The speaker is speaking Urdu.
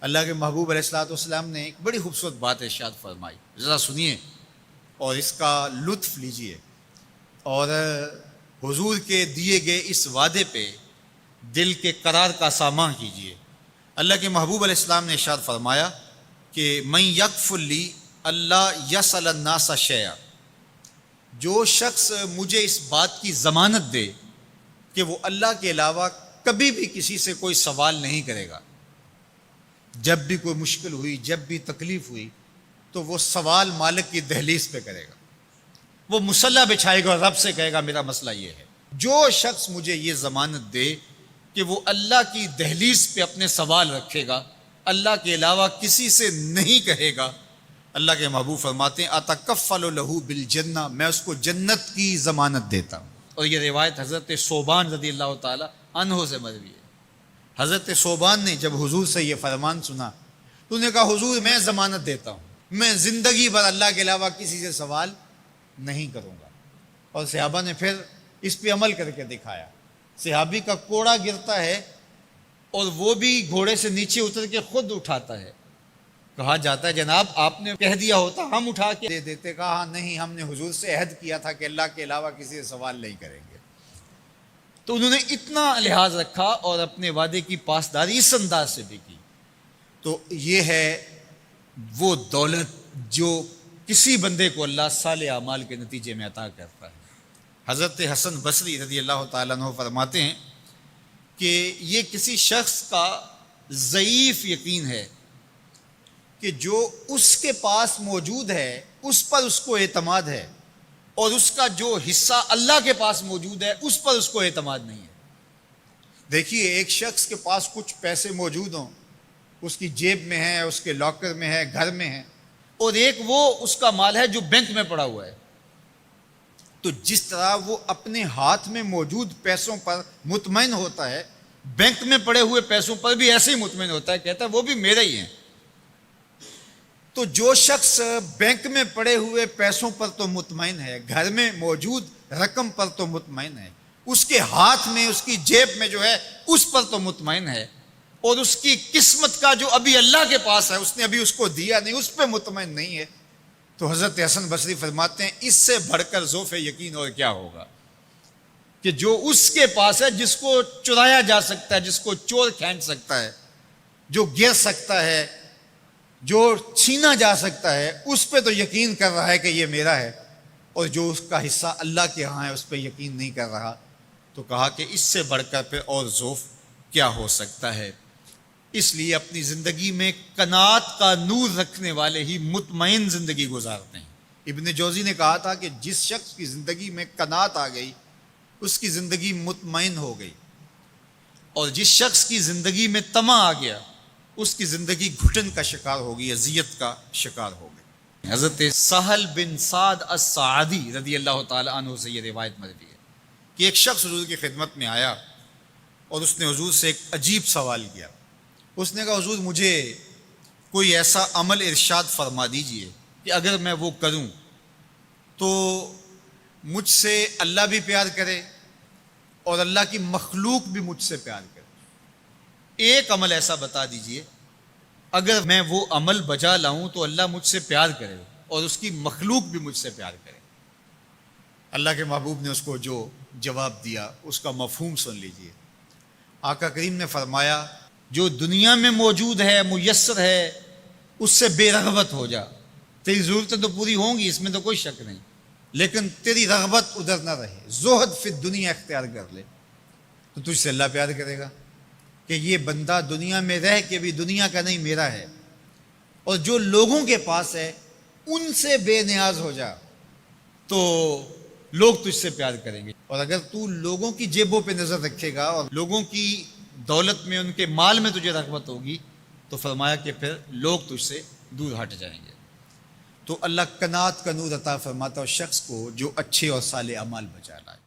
اللہ کے محبوب علیہ الصلوۃ والسلام نے ایک بڑی خوبصورت بات ارشاد فرمائی، ذرا سنیے اور اس کا لطف لیجئے، اور حضور کے دیے گئے اس وعدے پہ دل کے قرار کا سامان کیجئے۔ اللہ کے محبوب علیہ السلام نے ارشاد فرمایا کہ من یکفر لی اللہ یسأل الناس شیئا، جو شخص مجھے اس بات کی ضمانت دے کہ وہ اللہ کے علاوہ کبھی بھی کسی سے کوئی سوال نہیں کرے گا، جب بھی کوئی مشکل ہوئی، جب بھی تکلیف ہوئی تو وہ سوال مالک کی دہلیز پہ کرے گا، وہ مصلی بچھائے گا اور رب سے کہے گا میرا مسئلہ یہ ہے۔ جو شخص مجھے یہ ضمانت دے کہ وہ اللہ کی دہلیز پہ اپنے سوال رکھے گا، اللہ کے علاوہ کسی سے نہیں کہے گا، اللہ کے محبوب فرماتے ہیں اتکفل لہ بالجنہ، میں اس کو جنت کی ضمانت دیتا ہوں۔ اور یہ روایت حضرت ثوبان رضی اللہ تعالی عنہ سے مروی ہے۔ حضرت ثوبان نے جب حضور سے یہ فرمان سنا تو انہوں نے کہا حضور میں ضمانت دیتا ہوں، میں زندگی بھر اللہ کے علاوہ کسی سے سوال نہیں کروں گا۔ اور صحابہ نے پھر اس پہ عمل کر کے دکھایا۔ صحابی کا کوڑا گرتا ہے اور وہ بھی گھوڑے سے نیچے اتر کے خود اٹھاتا ہے، کہا جاتا ہے جناب آپ نے کہہ دیا ہوتا ہم اٹھا کے دے دیتے، کہا ہاں نہیں، ہم نے حضور سے عہد کیا تھا کہ اللہ کے علاوہ کسی سے سوال نہیں کریں گے۔ تو انہوں نے اتنا لحاظ رکھا اور اپنے وعدے کی پاسداری اس انداز سے بھی کی۔ تو یہ ہے وہ دولت جو کسی بندے کو اللہ صالح اعمال کے نتیجے میں عطا کرتا ہے۔ حضرت حسن بصری رضی اللہ تعالیٰ عنہ فرماتے ہیں کہ یہ کسی شخص کا ضعیف یقین ہے کہ جو اس کے پاس موجود ہے اس پر اس کو اعتماد ہے، اور اس کا جو حصہ اللہ کے پاس موجود ہے اس پر اس کو اعتماد نہیں ہے۔ دیکھیے ایک شخص کے پاس کچھ پیسے موجود ہوں، اس کی جیب میں ہے، اس کے لاکر میں ہے، گھر میں ہے، اور ایک وہ اس کا مال ہے جو بینک میں پڑا ہوا ہے، تو جس طرح وہ اپنے ہاتھ میں موجود پیسوں پر مطمئن ہوتا ہے، بینک میں پڑے ہوئے پیسوں پر بھی ایسے ہی مطمئن ہوتا ہے، کہتا ہے وہ بھی میرے ہی ہیں۔ تو جو شخص بینک میں پڑے ہوئے پیسوں پر تو مطمئن ہے، گھر میں موجود رقم پر تو مطمئن ہے، اس کے ہاتھ میں اس کی جیب میں جو ہے اس پر تو مطمئن ہے، اور اس کی قسمت کا جو ابھی اللہ کے پاس ہے اس نے ابھی اس کو دیا نہیں، اس پہ مطمئن نہیں ہے، تو حضرت حسن بصری فرماتے ہیں اس سے بڑھ کر ذوف یقین اور کیا ہوگا کہ جو اس کے پاس ہے، جس کو چرایا جا سکتا ہے، جس کو چور کھینچ سکتا ہے، جو گر سکتا ہے، جو چھینا جا سکتا ہے، اس پہ تو یقین کر رہا ہے کہ یہ میرا ہے، اور جو اس کا حصہ اللہ کے ہاں ہے اس پہ یقین نہیں کر رہا۔ تو کہا کہ اس سے بڑھ کر پھر اور ذوف کیا ہو سکتا ہے۔ اس لیے اپنی زندگی میں قناعت کا نور رکھنے والے ہی مطمئن زندگی گزارتے ہیں۔ ابن جوزی نے کہا تھا کہ جس شخص کی زندگی میں قناعت آ گئی اس کی زندگی مطمئن ہو گئی، اور جس شخص کی زندگی میں طمع آ گیا اس کی زندگی گھٹن کا شکار ہوگی، اذیت کا شکار ہوگی۔ حضرت سہل بن سعد الساعدی رضی اللہ تعالی عنہ سے یہ روایت مروی ہے کہ ایک شخص حضور کی خدمت میں آیا اور اس نے حضور سے ایک عجیب سوال کیا۔ اس نے کہا حضور مجھے کوئی ایسا عمل ارشاد فرما دیجئے کہ اگر میں وہ کروں تو مجھ سے اللہ بھی پیار کرے اور اللہ کی مخلوق بھی مجھ سے پیار کرے، ایک عمل ایسا بتا دیجئے اگر میں وہ عمل بجا لاؤں تو اللہ مجھ سے پیار کرے اور اس کی مخلوق بھی مجھ سے پیار کرے۔ اللہ کے محبوب نے اس کو جو جواب دیا اس کا مفہوم سن لیجئے۔ آقا کریم نے فرمایا جو دنیا میں موجود ہے، میسر ہے، اس سے بے رغبت ہو جا، تیری ضرورتیں تو پوری ہوں گی، اس میں تو کوئی شک نہیں، لیکن تیری رغبت ادھر نہ رہے، زہد فی الدنیا اختیار کر لے، تو تجھ سے اللہ پیار کرے گا کہ یہ بندہ دنیا میں رہ کے بھی دنیا کا نہیں میرا ہے، اور جو لوگوں کے پاس ہے ان سے بے نیاز ہو جا تو لوگ تجھ سے پیار کریں گے، اور اگر تو لوگوں کی جیبوں پہ نظر رکھے گا اور لوگوں کی دولت میں، ان کے مال میں تجھے رغبت ہوگی تو فرمایا کہ پھر لوگ تجھ سے دور ہٹ جائیں گے۔ تو اللہ قناعت کا نور عطا فرماتا ہے شخص کو جو اچھے اور صالح اعمال بچا لائے۔